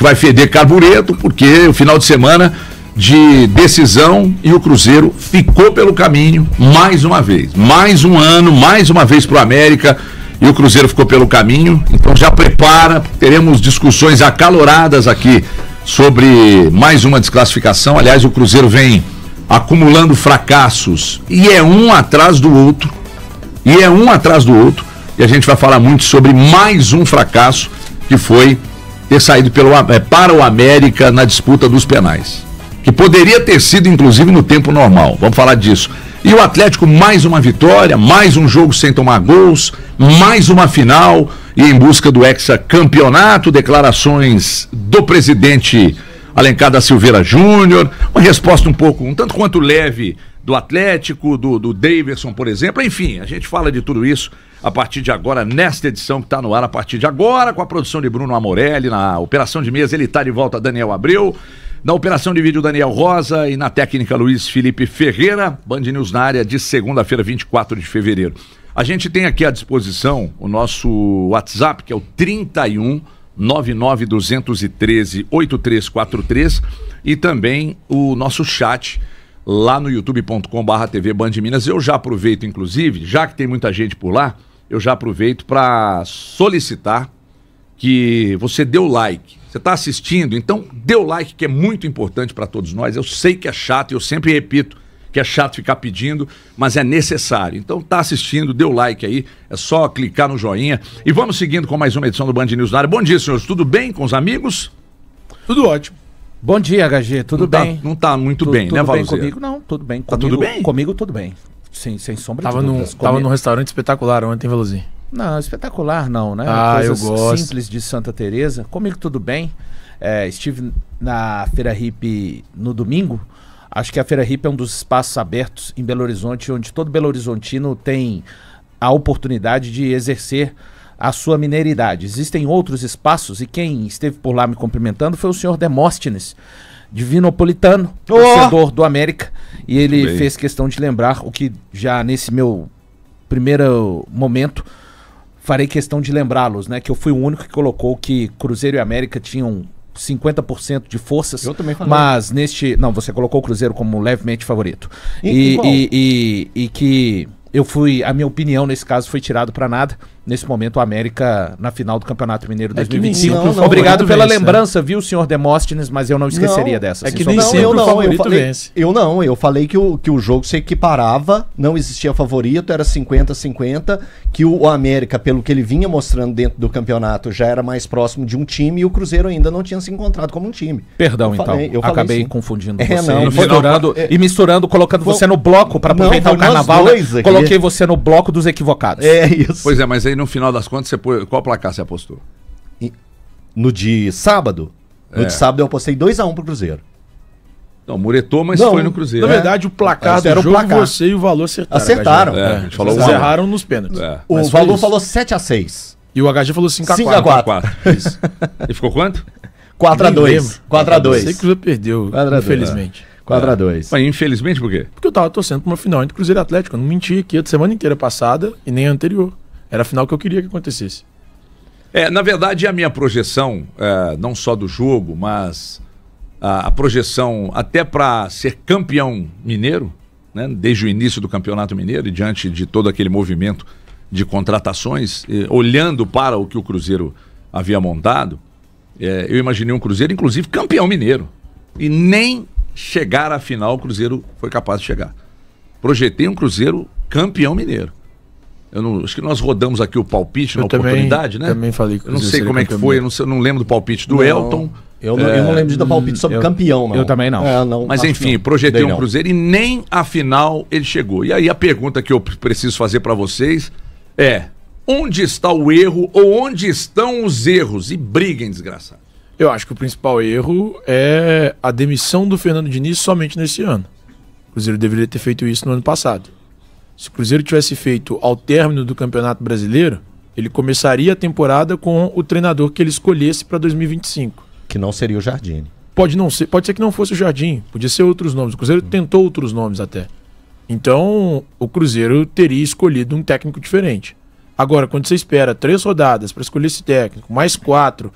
que vai feder carbureto, porque o final de semana de decisão e o Cruzeiro ficou pelo caminho mais uma vez. Mais um ano, mais uma vez pro América e o Cruzeiro ficou pelo caminho. Então já prepara, teremos discussões acaloradas aqui sobre mais uma desclassificação. Aliás, o Cruzeiro vem acumulando fracassos e é um atrás do outro. E a gente vai falar muito sobre mais um fracasso que foi ter saído para o América na disputa dos penais. Que poderia ter sido, inclusive, no tempo normal. Vamos falar disso. E o Atlético, mais uma vitória, mais um jogo sem tomar gols, mais uma final e em busca do hexacampeonato. Declarações do presidente Alencar da Silveira Júnior, uma resposta um tanto quanto leve do Atlético, do Daverson, por exemplo. Enfim, a gente fala de tudo isso a partir de agora, nesta edição que está no ar a partir de agora, com a produção de Bruno Amorelli, na operação de mesa ele está de volta, Daniel Abreu, na operação de vídeo Daniel Rosa e na técnica Luiz Felipe Ferreira. Band News na área de segunda-feira, 24 de fevereiro. A gente tem aqui à disposição o nosso WhatsApp, que é o 31 99213 8343, e também o nosso chat lá no youtube.com/TV Band Minas. Eu já aproveito, inclusive, já que tem muita gente por lá, eu já aproveito para solicitar que você dê o like. Você está assistindo, então dê o like, que é muito importante para todos nós. Eu sei que é chato, eu sempre repito que é chato ficar pedindo, mas é necessário. Então tá assistindo, dê o like aí, é só clicar no joinha. E vamos seguindo com mais uma edição do Band News na área. Bom dia, senhores, tudo bem com os amigos? Tudo ótimo. Bom dia, HG, tudo bem? Não tá muito bem, né, Valdir? Tudo bem comigo? Não, tudo bem. Tá tudo bem? Comigo tudo bem, sem sombra de dúvidas. Tava num restaurante espetacular ontem, Velozinho. Não, espetacular não, né? Eu gosto. Simples de Santa Teresa. Comigo tudo bem. Estive na Feira Hippie no domingo. Acho que a Feira Hippie é um dos espaços abertos em Belo Horizonte, onde todo Belo Horizontino tem a oportunidade de exercer a sua mineiridade. Existem outros espaços e quem esteve por lá me cumprimentando foi o senhor Demóstenes, divinopolitano, torcedor do América, e ele fez questão de lembrar o que já nesse meu primeiro momento farei questão de lembrá-los, né? Que eu fui o único que colocou que Cruzeiro e América tinham 50% de forças. Eu também falei. Mas não, você colocou o Cruzeiro como levemente favorito. E que eu fui, a minha opinião nesse caso foi tirado para nada. Nesse momento, o América na final do Campeonato Mineiro 2025. Obrigado pela lembrança, viu, senhor Demóstenes, mas eu não esqueceria dessa. É que nem sempre o favorito vence. Eu falei que o jogo se equiparava, não existia favorito, era 50-50, que o América, pelo que ele vinha mostrando dentro do campeonato, já era mais próximo de um time e o Cruzeiro ainda não tinha se encontrado como um time. Perdão, eu acabei confundindo você. Misturando, colocando você no bloco para aproveitar o carnaval. Coloquei você no bloco dos equivocados. É isso. Pois é, mas aí no final das contas, qual placar você apostou? No de sábado? No de sábado eu apostei 2-1 pro Cruzeiro. Não, muretou, mas foi no Cruzeiro. Na verdade, o placar do jogo, você e o Valor acertaram. A gente falou vocês erraram nos pênaltis. O Valor falou 7-6. E o HG falou 5-4. E ficou quanto? 4-2. 4-2. Sei que o Cruzeiro perdeu, infelizmente. 4-2. Mas infelizmente por quê? Porque eu tava torcendo pra uma final entre Cruzeiro e Atlético. Eu não menti aqui a semana inteira passada e nem a anterior. Era a final que eu queria que acontecesse. Na verdade, a minha projeção, não só do jogo, mas a projeção até para ser campeão mineiro, né, desde o início do Campeonato Mineiro e diante de todo aquele movimento de contratações, olhando para o que o Cruzeiro havia montado, eu imaginei um Cruzeiro, inclusive, campeão mineiro. E nem chegar à final o Cruzeiro foi capaz de chegar. Projetei um Cruzeiro campeão mineiro. Acho que nós rodamos aqui o palpite na oportunidade, né? Também falei que eu não sei como é que foi, eu não lembro do palpite do Elton. Eu não lembro de dar palpite sobre campeão, não. Eu também não. Mas enfim, projetei um Cruzeiro e nem a final ele chegou. E aí a pergunta que eu preciso fazer para vocês é: onde está o erro ou onde estão os erros? E briguem, desgraçado. Eu acho que o principal erro é a demissão do Fernando Diniz somente nesse ano. O Cruzeiro deveria ter feito isso no ano passado. Se o Cruzeiro tivesse feito ao término do Campeonato Brasileiro, ele começaria a temporada com o treinador que ele escolhesse para 2025. Que não seria o Jardine. Pode ser que não fosse o Jardim, podia ser outros nomes. O Cruzeiro tentou outros nomes até. Então, o Cruzeiro teria escolhido um técnico diferente. Agora, quando você espera 3 rodadas para escolher esse técnico, mais 4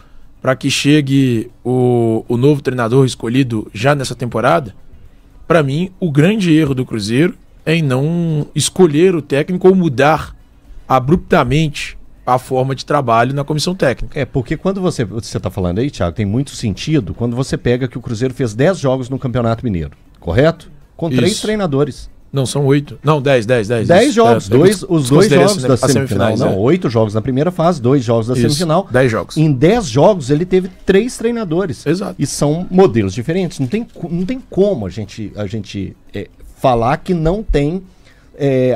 para que chegue o novo treinador escolhido já nessa temporada, para mim, o grande erro do Cruzeiro é em não escolher o técnico ou mudar abruptamente a forma de trabalho na comissão técnica. Porque quando você está falando aí, Thiago, tem muito sentido quando você pega que o Cruzeiro fez 10 jogos no Campeonato Mineiro, correto? Com 3 treinadores. Não, são 8. Não, 10. 10 jogos, os dois jogos da semifinal. Não, 8 jogos na primeira fase, 2 jogos da semifinal. 10 jogos. Em 10 jogos ele teve 3 treinadores. Exato. E são modelos diferentes. Não tem como a gente falar que não tem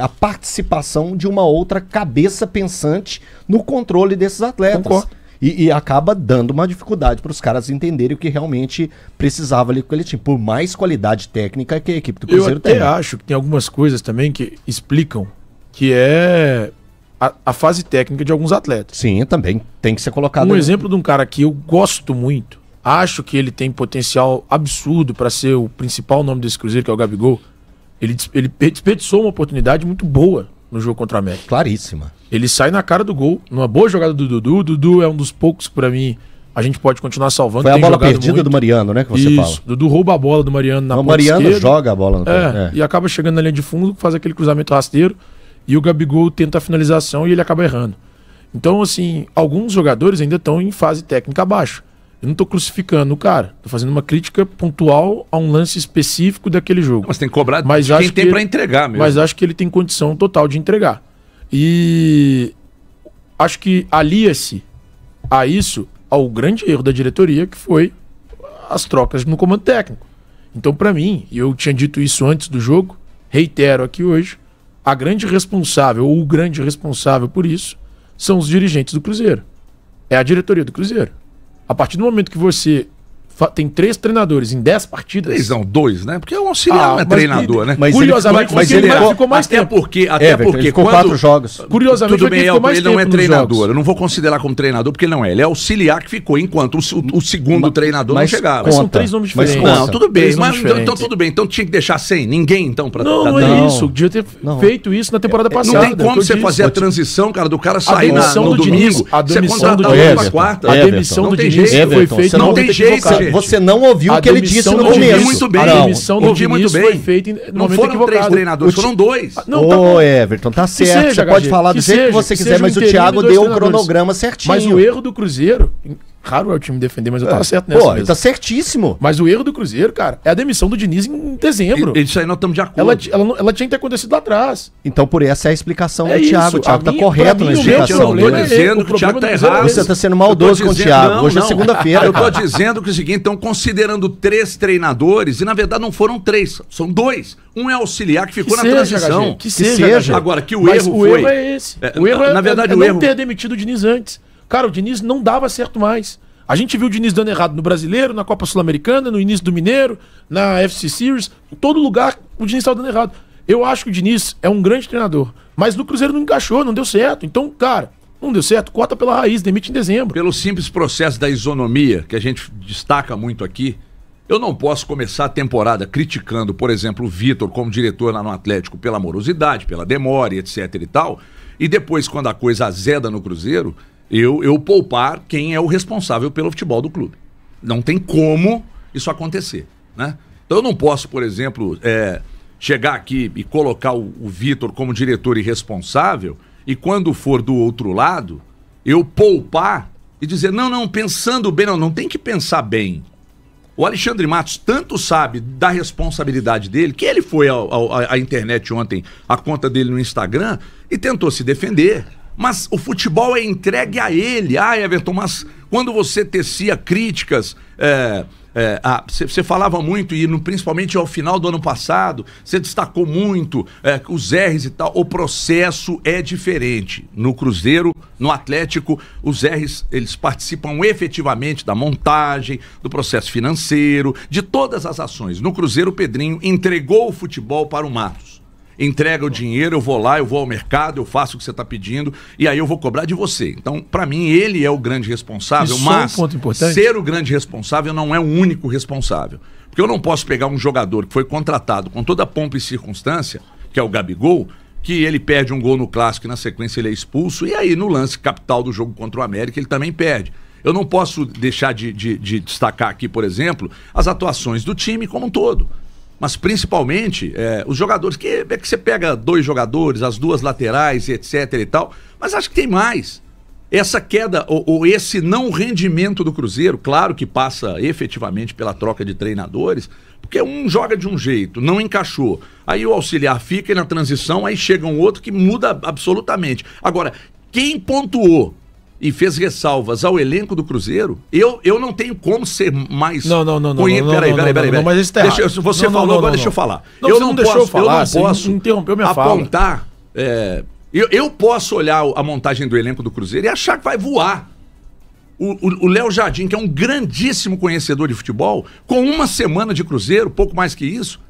a participação de uma outra cabeça pensante no controle desses atletas. Concordo. E acaba dando uma dificuldade para os caras entenderem o que realmente precisava ali com aquele time, por mais qualidade técnica que a equipe do Cruzeiro tem. Eu até acho que tem algumas coisas também que explicam que é a fase técnica de alguns atletas. Sim, também tem que ser colocado. Um exemplo de um cara que eu gosto muito, acho que ele tem potencial absurdo para ser o principal nome desse Cruzeiro, que é o Gabigol. Ele desperdiçou uma oportunidade muito boa no jogo contra a América. Claríssima. Ele sai na cara do gol, numa boa jogada do Dudu. O Dudu é um dos poucos que, pra mim, a gente pode continuar salvando. Foi a bola perdida do Mariano, né, que você fala. Isso, Dudu rouba a bola do Mariano na ponta Mariano esquerda. Joga a bola no pé. E acaba chegando na linha de fundo, faz aquele cruzamento rasteiro, e o Gabigol tenta a finalização e ele acaba errando. Então, assim, alguns jogadores ainda estão em fase técnica abaixo. Eu não tô crucificando o cara, tô fazendo uma crítica pontual a um lance específico daquele jogo. Mas tem que cobrar quem tem pra entregar mesmo. Mas acho que ele tem condição total de entregar. E acho que alia-se a isso ao grande erro da diretoria, que foi as trocas no comando técnico. Então, para mim, e eu tinha dito isso antes do jogo, reitero aqui hoje, a grande responsável, ou o grande responsável por isso, são os dirigentes do Cruzeiro. É a diretoria do Cruzeiro. A partir do momento que você tem 3 treinadores em 10 partidas... 3 não, 2, né? Porque o auxiliar não é treinador, né? Mas curiosamente, ele ficou mais tempo. Até porque ele ficou 4 jogos. Curiosamente, tudo bem, ele não é treinador. Jogos. Eu não vou considerar como treinador, porque ele não é. Ele é auxiliar que ficou enquanto o segundo treinador não chegava. Mas são 3 nomes diferentes. Não, tudo bem. Então tudo bem. Então tinha que deixar sem ninguém, então, pra... Não é isso. Devia ter feito isso na temporada passada. Não tem como você fazer a transição, cara, do cara sair no domingo. A demissão do Diniz na quarta. A demissão do Diniz foi feita... Não tem jeito, você não ouviu o que ele disse no começo. Muito bem. A demissão do Diniz foi feita no momento equivocado. Não foram 3 treinadores, foram 2. Ô, Everton, tá certo. Você pode falar do jeito que você quiser, mas o Thiago deu o cronograma certinho. Mas o erro do Cruzeiro... Raro é o time defender, mas eu tava certo nessa mesmo. Tá certíssimo. Mas o erro do Cruzeiro, cara, é a demissão do Diniz em dezembro. Isso aí nós estamos de acordo. Ela tinha que ter acontecido lá atrás. Então por essa é a explicação do Thiago. O Thiago tá correto na Eu explicação não tô dizendo que o Thiago tá errado. Você tá sendo maldoso com o Thiago. Hoje é segunda-feira. Eu tô dizendo que é o seguinte, estão considerando 3 treinadores e na verdade não foram 3, são 2. Um é auxiliar que ficou na transição. Que seja. Agora, que o erro foi... O erro é esse. O erro é não ter demitido o Diniz antes. Cara, o Diniz não dava certo mais. A gente viu o Diniz dando errado no Brasileiro, na Copa Sul-Americana, no início do Mineiro, na FC Series. Em todo lugar o Diniz estava dando errado. Eu acho que o Diniz é um grande treinador. Mas no Cruzeiro não encaixou, não deu certo. Então, cara, não deu certo, corta pela raiz, demite em dezembro. Pelo simples processo da isonomia, que a gente destaca muito aqui, eu não posso começar a temporada criticando, por exemplo, o Vitor como diretor lá no Atlético pela morosidade, pela demora, etc e tal, e depois, quando a coisa azeda no Cruzeiro... Eu poupar quem é o responsável pelo futebol do clube. Não tem como isso acontecer, né? Então eu não posso, por exemplo, chegar aqui e colocar o Vitor como diretor irresponsável e quando for do outro lado, eu poupar e dizer, não, pensando bem, não tem que pensar bem. O Alexandre Matos tanto sabe da responsabilidade dele, que ele foi à internet ontem, a conta dele no Instagram, e tentou se defender. Mas o futebol é entregue a ele. Everton, mas quando você tecia críticas, você falava muito, e principalmente ao final do ano passado, você destacou muito os R's e tal. O processo é diferente. No Cruzeiro, no Atlético, os R's, eles participam efetivamente da montagem, do processo financeiro, de todas as ações. No Cruzeiro, o Pedrinho entregou o futebol para o Matos. Entrega o dinheiro, eu vou lá, eu vou ao mercado, eu faço o que você está pedindo e aí eu vou cobrar de você. Então, para mim, ele é o grande responsável, mas um ponto importante. Ser o grande responsável não é o único responsável. Porque eu não posso pegar um jogador que foi contratado com toda a pompa e circunstância, que é o Gabigol, que ele perde um gol no Clássico e na sequência ele é expulso, e aí no lance capital do jogo contra o América ele também perde. Eu não posso deixar de destacar aqui, por exemplo, as atuações do time como um todo. Mas principalmente os jogadores, que você pega 2 jogadores, as 2 laterais, etc e tal, mas acho que tem mais. Essa queda, ou esse não rendimento do Cruzeiro, claro que passa efetivamente pela troca de treinadores, porque um joga de um jeito, não encaixou. Aí o auxiliar fica e na transição, aí chega um outro que muda absolutamente. Agora, quem pontuou e fez ressalvas ao elenco do Cruzeiro, eu não tenho como ser mais... Não. Peraí. Mas isso tá errado. Você falou, agora deixa eu falar. Eu não posso interromper minha apontar... Eu posso olhar a montagem do elenco do Cruzeiro e achar que vai voar. O Léo Jardim, que é um grandíssimo conhecedor de futebol, com uma semana de Cruzeiro, pouco mais que isso,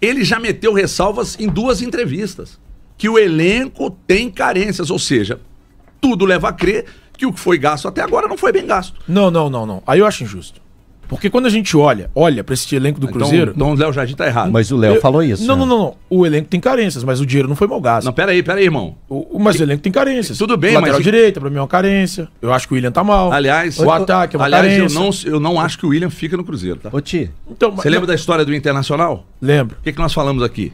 ele já meteu ressalvas em 2 entrevistas. Que o elenco tem carências, ou seja, tudo leva a crer que o que foi gasto até agora não foi bem gasto. Não. Aí eu acho injusto. Porque quando a gente olha pra esse elenco do Cruzeiro... Então o Léo Jardim tá errado. Mas o Léo falou isso. Não. O elenco tem carências, mas o dinheiro não foi mal gasto. Não, peraí, irmão. Mas o elenco tem carências. Tudo bem, lateral direita, pra mim é uma carência. Eu acho que o William tá mal. Aliás, o ataque é uma carência. Eu não acho que o William fica no Cruzeiro, tá? Ô, Ti. Então, você lembra da história do Internacional? Lembro. O que nós falamos aqui?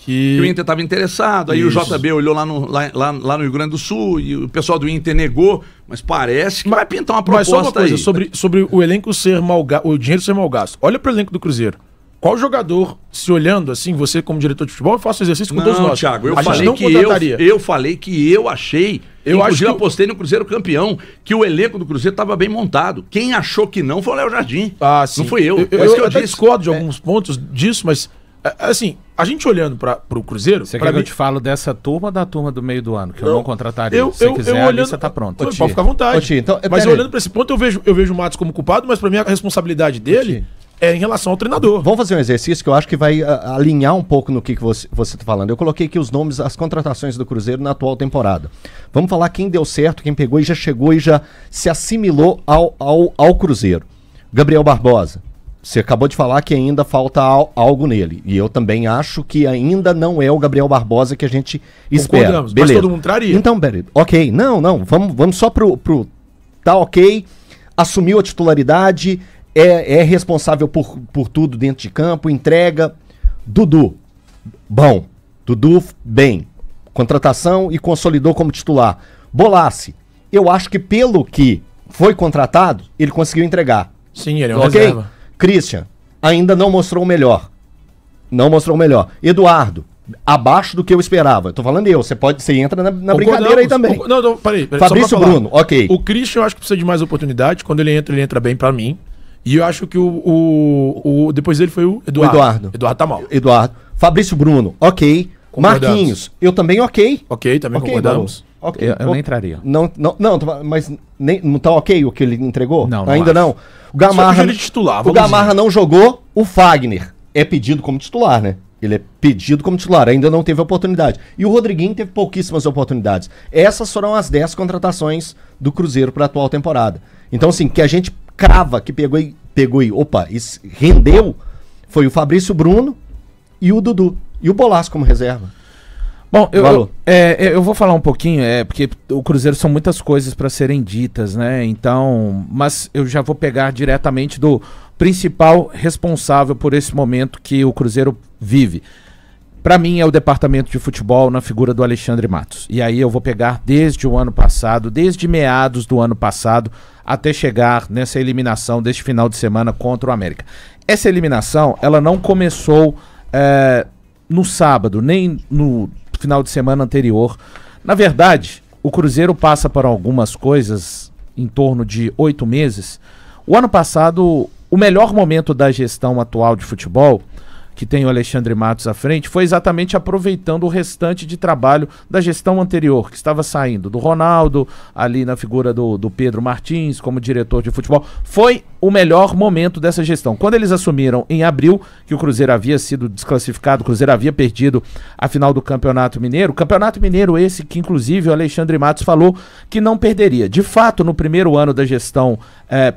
Que o Inter estava interessado, aí isso. O JB olhou lá no Rio Grande do Sul e o pessoal do Inter negou, mas parece que vai pintar uma proposta. Mas só uma coisa, aí. sobre o elenco ser mal gasto, o dinheiro ser mal gasto. Olha pro elenco do Cruzeiro. Qual jogador, se olhando assim, você como diretor de futebol, eu faço exercício com todos nós. Thiago, eu falei que eu achei, inclusive eu apostei no Cruzeiro campeão, que o elenco do Cruzeiro estava bem montado. Quem achou que não foi o Léo Jardim. Sim. Não fui eu. Eu até discordo de alguns pontos disso, mas assim, a gente olhando pro Cruzeiro... Você quer que eu te falo dessa turma ou da turma do meio do ano? Que eu não contrataria. Se você quiser, a lista tá pronta. Pode ficar à vontade. Então, mas olhando pra esse ponto, eu vejo o Matos como culpado, mas pra mim a responsabilidade dele é em relação ao treinador. Vamos fazer um exercício que eu acho que vai alinhar um pouco no que você tá falando. Eu coloquei aqui os nomes, as contratações do Cruzeiro na atual temporada. Vamos falar quem deu certo, quem pegou e já chegou e já se assimilou ao Cruzeiro. Gabriel Barbosa. Você acabou de falar que ainda falta algo nele. E eu também acho que ainda não é o Gabriel Barbosa que a gente espera. Beleza. Mas todo mundo traria. Então, ok. Não. Vamos só pro tá ok. Assumiu a titularidade. É responsável por tudo dentro de campo. Entrega. Dudu. Bom. Dudu, bem. Contratação e consolidou como titular. Bolassi. Eu acho que pelo que foi contratado, ele conseguiu entregar. Sim, ele é um reserva. Christian, ainda não mostrou o melhor. Eduardo, abaixo do que eu esperava. Tô falando você entra na brincadeira aí também. Não, peraí. Fabrício Bruno, ok. O Christian eu acho que precisa de mais oportunidade. Quando ele entra bem pra mim. E eu acho que depois dele foi o Eduardo. Eduardo tá mal. Fabrício Bruno, ok. Marquinhos, eu também ok. Ok, também concordamos. Okay. Eu nem entraria. Não, mas não tá ok o que ele entregou? Não ainda acho. não. O Gamarra, ele titular, o Gamarra não jogou, o Fagner é pedido como titular, né? Ele é pedido como titular, ainda não teve oportunidade. E o Rodriguinho teve pouquíssimas oportunidades. Essas foram as 10 contratações do Cruzeiro para a atual temporada. Então, assim, que a gente crava que pegou e isso rendeu, foi o Fabrício Bruno e o Dudu. E o Bolassi como reserva. Bom, eu vou falar um pouquinho, porque o Cruzeiro são muitas coisas para serem ditas, né? Então, mas eu já vou pegar diretamente do principal responsável por esse momento que o Cruzeiro vive. Para mim é o departamento de futebol na figura do Alexandre Matos. E aí eu vou pegar desde o ano passado, desde meados do ano passado, até chegar nessa eliminação deste final de semana contra o América. Essa eliminação, ela não começou no sábado, nem no final de semana anterior. Na verdade, o Cruzeiro passa por algumas coisas em torno de 8 meses. O ano passado, o melhor momento da gestão atual de futebol, que tem o Alexandre Matos à frente, foi exatamente aproveitando o restante de trabalho da gestão anterior, que estava saindo do Ronaldo, ali na figura do Pedro Martins, como diretor de futebol. Foi o melhor momento dessa gestão. Quando eles assumiram em abril, que o Cruzeiro havia sido desclassificado, o Cruzeiro havia perdido a final do Campeonato Mineiro, esse que inclusive o Alexandre Matos falou que não perderia. De fato, no primeiro ano da gestão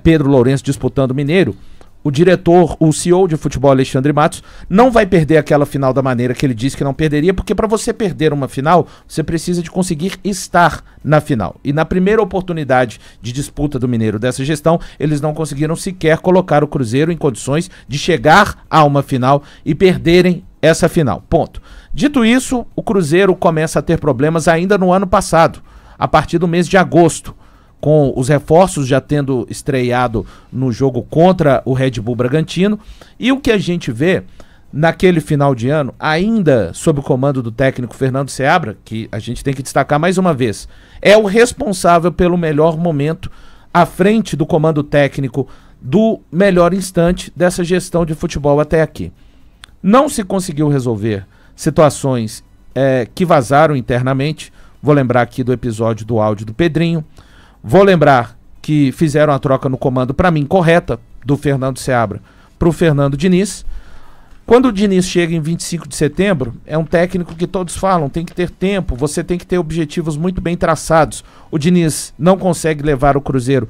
Pedro Lourenço disputando o Mineiro, o diretor, o CEO de futebol, Alexandre Matos, não vai perder aquela final da maneira que ele disse que não perderia, porque para você perder uma final, você precisa de conseguir estar na final. E na primeira oportunidade de disputa do Mineiro dessa gestão, eles não conseguiram sequer colocar o Cruzeiro em condições de chegar a uma final e perderem essa final. Ponto. Dito isso, o Cruzeiro começa a ter problemas ainda no ano passado, a partir do mês de agosto, com os reforços já tendo estreado no jogo contra o Red Bull Bragantino. E o que a gente vê naquele final de ano, ainda sob o comando do técnico Fernando Seabra, que a gente tem que destacar mais uma vez, é o responsável pelo melhor momento à frente do comando técnico do melhor instante dessa gestão de futebol até aqui. Não se conseguiu resolver situações que vazaram internamente. Vou lembrar aqui do episódio do áudio do Pedrinho. Vou lembrar que fizeram a troca no comando, para mim, correta, do Fernando Seabra para o Fernando Diniz. Quando o Diniz chega em 25 de setembro, é um técnico que todos falam, tem que ter tempo, você tem que ter objetivos muito bem traçados. O Diniz não consegue levar o Cruzeiro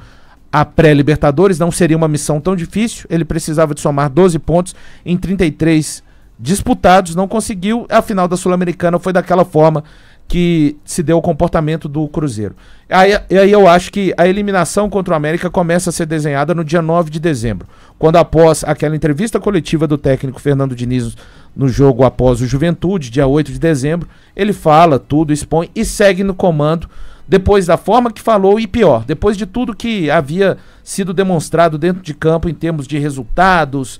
a pré-Libertadores, não seria uma missão tão difícil, ele precisava de somar 12 pontos em 33 disputados, não conseguiu. A final da Sul-Americana foi daquela forma que se deu o comportamento do Cruzeiro. Aí eu acho que a eliminação contra o América começa a ser desenhada no dia 9 de dezembro, quando após aquela entrevista coletiva do técnico Fernando Diniz no jogo após o Juventude, dia 8 de dezembro, ele fala tudo, expõe e segue no comando, depois da forma que falou e pior, depois de tudo que havia sido demonstrado dentro de campo em termos de resultados,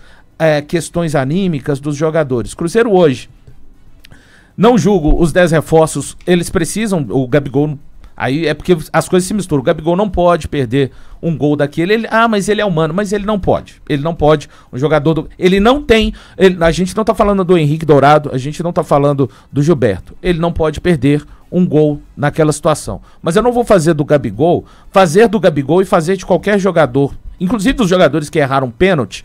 questões anímicas dos jogadores. Cruzeiro hoje, não julgo os 10 reforços, eles precisam, o Gabigol, aí é porque as coisas se misturam, o Gabigol não pode perder um gol daquele, mas ele é humano, mas ele não pode, um jogador, ele não tem, a gente não tá falando do Henrique Dourado, a gente não tá falando do Gilberto, ele não pode perder um gol naquela situação, mas eu não vou fazer do Gabigol e fazer de qualquer jogador, inclusive dos jogadores que erraram pênalti,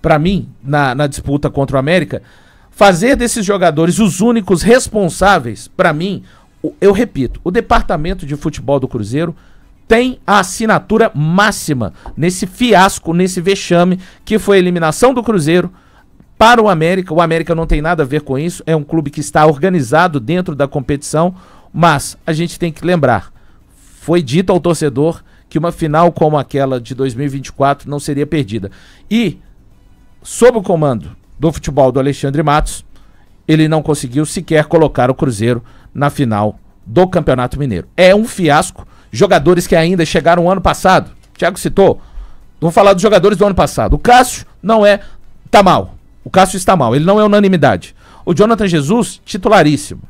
pra mim, na disputa contra o América, fazer desses jogadores os únicos responsáveis, para mim, eu repito, o departamento de futebol do Cruzeiro tem a assinatura máxima nesse fiasco, nesse vexame, que foi a eliminação do Cruzeiro para o América. O América não tem nada a ver com isso, é um clube que está organizado dentro da competição, mas a gente tem que lembrar, foi dito ao torcedor que uma final como aquela de 2024 não seria perdida. E, sob o comando do futebol do Alexandre Matos, ele não conseguiu sequer colocar o Cruzeiro na final do Campeonato Mineiro. É um fiasco. Jogadores que ainda chegaram ano passado, Thiago citou, vou falar dos jogadores do ano passado. O Cássio tá mal. O Cássio está mal, ele não é unanimidade. O Jonathan Jesus, titularíssimo.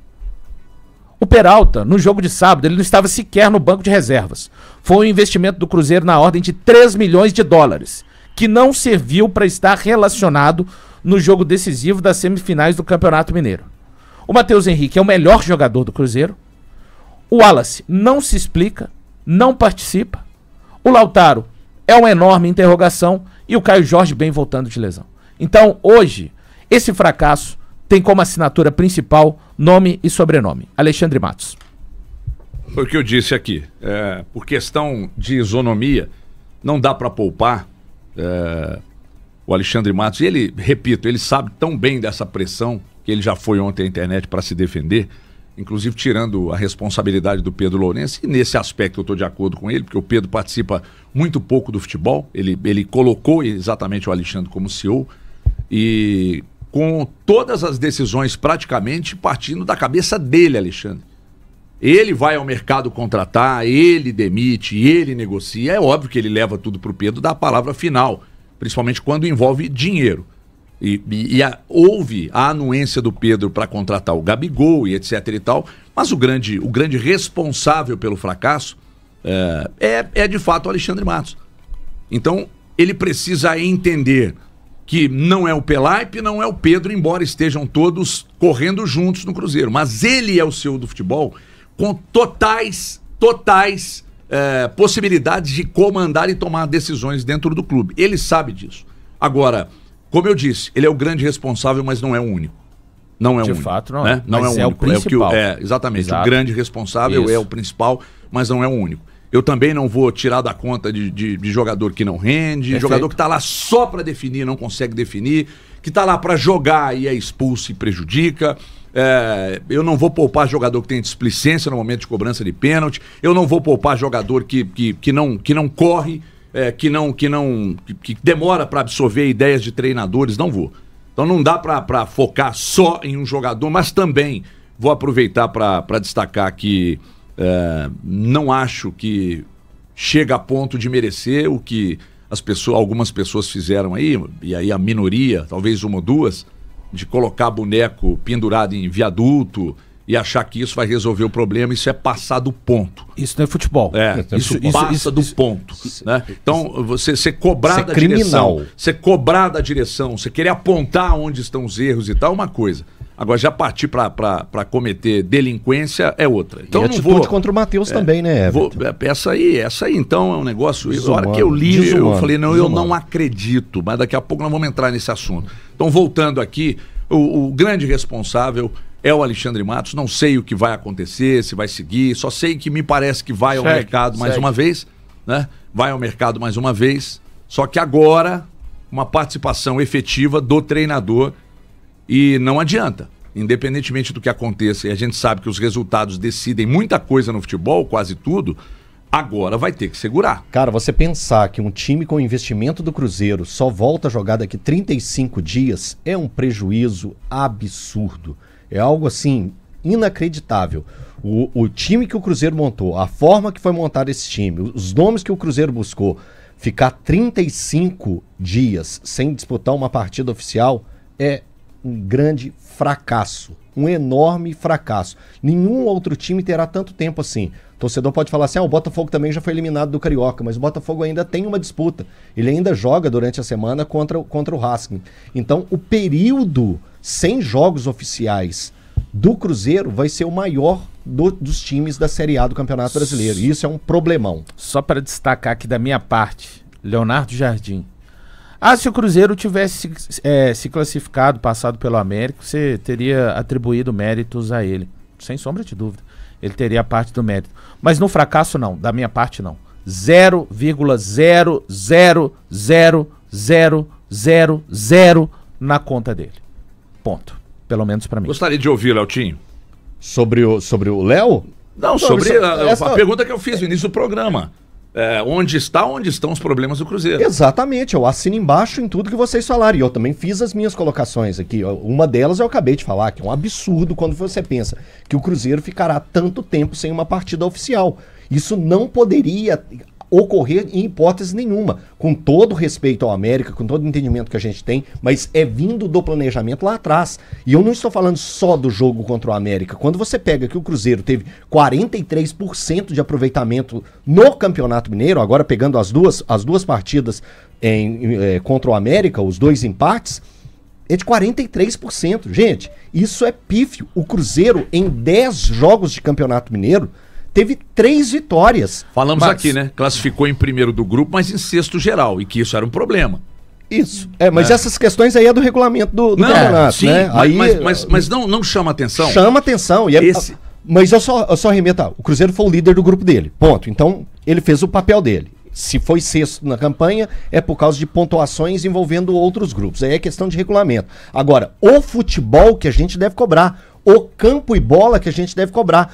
O Peralta, no jogo de sábado, ele não estava sequer no banco de reservas. Foi um investimento do Cruzeiro na ordem de 3 milhões de dólares, que não serviu para estar relacionado no jogo decisivo das semifinais do Campeonato Mineiro. O Matheus Henrique é o melhor jogador do Cruzeiro. O Wallace não se explica, não participa. O Lautaro é uma enorme interrogação e o Caio Jorge bem voltando de lesão. Então, hoje, esse fracasso tem como assinatura principal nome e sobrenome. Alexandre Matos. Foi o que eu disse aqui. Por questão de isonomia, não dá para poupar o Alexandre Matos. E ele, repito, ele sabe tão bem dessa pressão que ele já foi ontem à internet para se defender, inclusive tirando a responsabilidade do Pedro Lourenço. E nesse aspecto eu estou de acordo com ele, porque o Pedro participa muito pouco do futebol. Ele colocou exatamente o Alexandre como CEO e com todas as decisões praticamente partindo da cabeça dele, Alexandre. Ele vai ao mercado contratar, ele demite, ele negocia. É óbvio que ele leva tudo para o Pedro, dá a palavra final, principalmente quando envolve dinheiro. Houve a anuência do Pedro para contratar o Gabigol e etc e tal, mas o grande responsável pelo fracasso é de fato o Alexandre Matos. Então ele precisa entender que não é o Pelaipe, não é o Pedro, embora estejam todos correndo juntos no Cruzeiro, mas ele é o CEO do futebol com totais possibilidades de comandar e tomar decisões dentro do clube. Ele sabe disso. Agora, como eu disse, ele é o grande responsável, mas não é o único. Não é o único. De fato, não é. Né? Não mas é o único. O principal. Exatamente. Exato. O grande responsável Isso. é o principal, mas não é o único. Eu também não vou tirar da conta de jogador que não rende, Perfeito. jogador que está lá só para definir, não consegue definir, que está lá para jogar e é expulso e prejudica. Eu não vou poupar jogador que tem displicência no momento de cobrança de pênalti. Eu não vou poupar jogador que não corre, que demora para absorver ideias de treinadores. Não vou. Então não dá para focar só em um jogador, mas também vou aproveitar para destacar que não acho que chega a ponto de merecer o que algumas pessoas fizeram aí, e aí a minoria, talvez uma ou duas, de colocar boneco pendurado em viaduto e achar que isso vai resolver o problema. Isso é passar do ponto. Isso não é futebol. Isso passa do ponto. Né? Então, você cobrar Isso é da criminal. direção, você cobrar da direção, você querer apontar onde estão os erros e tal, é uma coisa. Agora, já partir para cometer delinquência é outra. Então, e não atitude vou... contra o Matheus também, né, Everton? Essa aí, então, é um negócio... Desumano, a hora que eu li, desumano, eu falei, não, desumano. eu não acredito, mas daqui a pouco nós vamos entrar nesse assunto. Então, voltando aqui, o grande responsável é o Alexandre Matos. Não sei o que vai acontecer, se vai seguir, só sei que me parece que vai ao mercado mais uma vez, né? Vai ao mercado mais uma vez, só que agora uma participação efetiva do treinador. E não adianta, independentemente do que aconteça, e a gente sabe que os resultados decidem muita coisa no futebol, quase tudo, agora vai ter que segurar. Cara, você pensar que um time com investimento do Cruzeiro só volta a jogar daqui 35 dias é um prejuízo absurdo. É algo assim, inacreditável. O time que o Cruzeiro montou, a forma que foi montado esse time, os nomes que o Cruzeiro buscou, ficar 35 dias sem disputar uma partida oficial é um grande fracasso, um enorme fracasso. Nenhum outro time terá tanto tempo assim. O torcedor pode falar assim, o Botafogo também já foi eliminado do Carioca, mas o Botafogo ainda tem uma disputa. Ele ainda joga durante a semana contra o Racing. Então, o período sem jogos oficiais do Cruzeiro vai ser o maior dos times da Série A do Campeonato Brasileiro. E isso é um problemão. Só para destacar aqui da minha parte, Leonardo Jardim. Se o Cruzeiro tivesse se classificado, passado pelo América, você teria atribuído méritos a ele. Sem sombra de dúvida. Ele teria parte do mérito. Mas no fracasso, não. Da minha parte, não. 0,0000000 na conta dele. Ponto. Pelo menos para mim. Gostaria de ouvir, Leotinho. Sobre o Léo? Não, sobre a pergunta que eu fiz no início do programa. Onde estão os problemas do Cruzeiro? Exatamente, eu assino embaixo em tudo que vocês falaram. E eu também fiz as minhas colocações aqui. Uma delas eu acabei de falar, que é um absurdo quando você pensa que o Cruzeiro ficará tanto tempo sem uma partida oficial. Isso não poderia ocorrer em hipótese nenhuma, com todo respeito ao América, com todo o entendimento que a gente tem, mas é vindo do planejamento lá atrás. E eu não estou falando só do jogo contra o América. Quando você pega que o Cruzeiro teve 43% de aproveitamento no Campeonato Mineiro, agora pegando as duas partidas contra o América, os dois empates, é de 43%. Gente, isso é pífio. O Cruzeiro, em 10 jogos de Campeonato Mineiro, teve 3 vitórias. Falamos aqui, né? Classificou em primeiro do grupo, mas em sexto geral, e que isso era um problema. Isso. Mas essas questões aí é do regulamento do campeonato, sim, né? Mas não chama atenção? Chama atenção. Mas eu só remeto. O Cruzeiro foi o líder do grupo dele. Ponto. Então, ele fez o papel dele. Se foi sexto na campanha, é por causa de pontuações envolvendo outros grupos. Aí é questão de regulamento. Agora, o futebol que a gente deve cobrar, o campo e bola que a gente deve cobrar.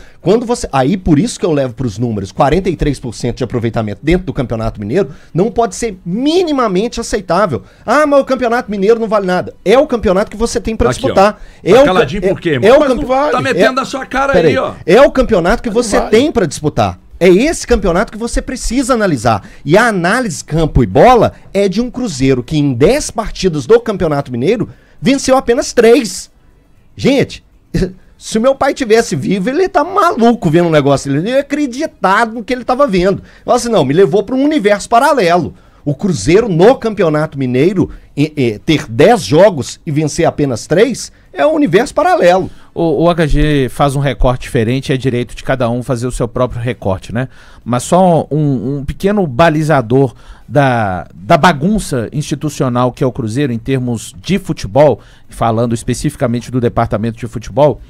Aí, por isso que eu levo para os números, 43% de aproveitamento dentro do Campeonato Mineiro, não pode ser minimamente aceitável. Mas o Campeonato Mineiro não vale nada. É o campeonato que você tem para disputar. Tá caladinho por quê, irmão? Mas não vale. Tá metendo na sua cara aí, ó. É o campeonato que você tem para disputar. É esse campeonato que você precisa analisar. E a análise campo e bola é de um Cruzeiro que em 10 partidas do Campeonato Mineiro venceu apenas 3. Gente, se o meu pai tivesse vivo, ele tá maluco vendo um negócio. Ele ia acreditar no que ele tava vendo. Eu assim, não, me levou para um universo paralelo. O Cruzeiro no Campeonato Mineiro ter 10 jogos e vencer apenas 3 é um universo paralelo. O HG faz um recorte diferente, é direito de cada um fazer o seu próprio recorte, né? Mas só um pequeno balizador da bagunça institucional que é o Cruzeiro em termos de futebol, falando especificamente do departamento de futebol.